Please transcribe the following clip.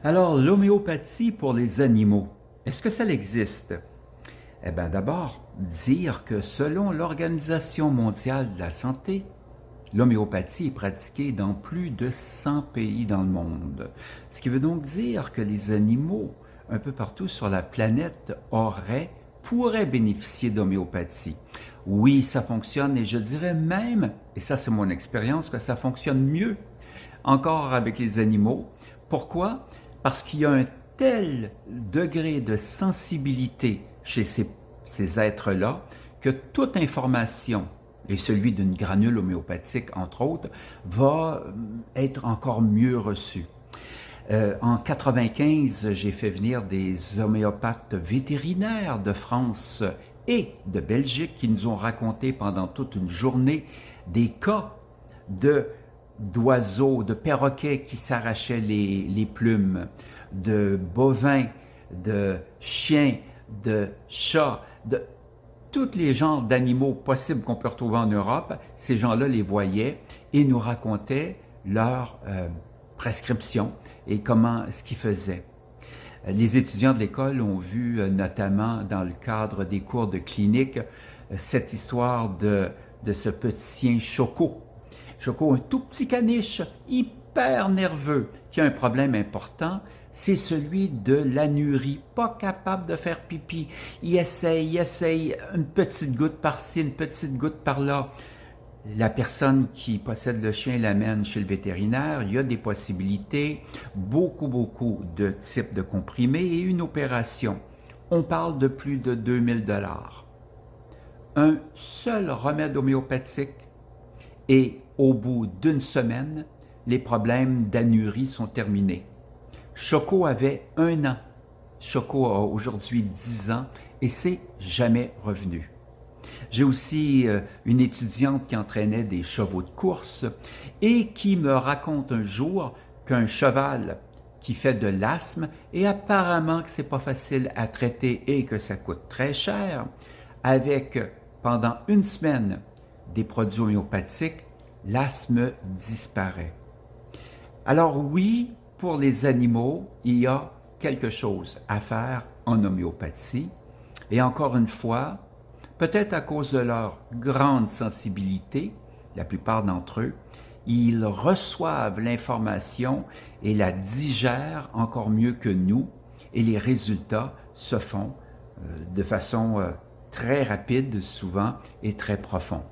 Alors, l'homéopathie pour les animaux, est-ce que ça existe? Eh bien, d'abord, dire que selon l'Organisation mondiale de la santé, l'homéopathie est pratiquée dans plus de 100 pays dans le monde. Ce qui veut donc dire que les animaux, un peu partout sur la planète, pourraient bénéficier d'homéopathie. Oui, ça fonctionne et je dirais même, et ça c'est mon expérience, que ça fonctionne mieux encore avec les animaux. Pourquoi? Parce qu'il y a un tel degré de sensibilité chez ces êtres-là que toute information, et celui d'une granule homéopathique entre autres, va être encore mieux reçue. En 95, j'ai fait venir des homéopathes vétérinaires de France et de Belgique qui nous ont raconté pendant toute une journée des cas d'oiseaux, de perroquets qui s'arrachaient les plumes, de bovins, de chiens, de chats, de tous les genres d'animaux possibles qu'on peut retrouver en Europe. Ces gens-là les voyaient et nous racontaient leurs prescriptions et ce qu'ils faisaient. Les étudiants de l'école ont vu notamment dans le cadre des cours de clinique cette histoire de ce petit chien Choco. Choco, un tout petit caniche, hyper nerveux, qui a un problème important, c'est celui de l'anurie, pas capable de faire pipi. Il essaye, une petite goutte par-ci, une petite goutte par-là. La personne qui possède le chien l'amène chez le vétérinaire, il y a des possibilités, beaucoup de types de comprimés et une opération. On parle de plus de 2000 $. Un seul remède homéopathique et au bout d'une semaine, les problèmes d'anurie sont terminés. Choco avait 1 an. Choco a aujourd'hui 10 ans et c'est jamais revenu. J'ai aussi une étudiante qui entraînait des chevaux de course et qui me raconte un jour qu'un cheval qui fait de l'asthme, et apparemment que c'est pas facile à traiter et que ça coûte très cher, avec pendant une semaine des produits homéopathiques, l'asthme disparaît. Alors oui, pour les animaux, il y a quelque chose à faire en homéopathie. Et encore une fois, peut-être à cause de leur grande sensibilité, la plupart d'entre eux, ils reçoivent l'information et la digèrent encore mieux que nous, et les résultats se font de façon très rapide souvent et très profonde.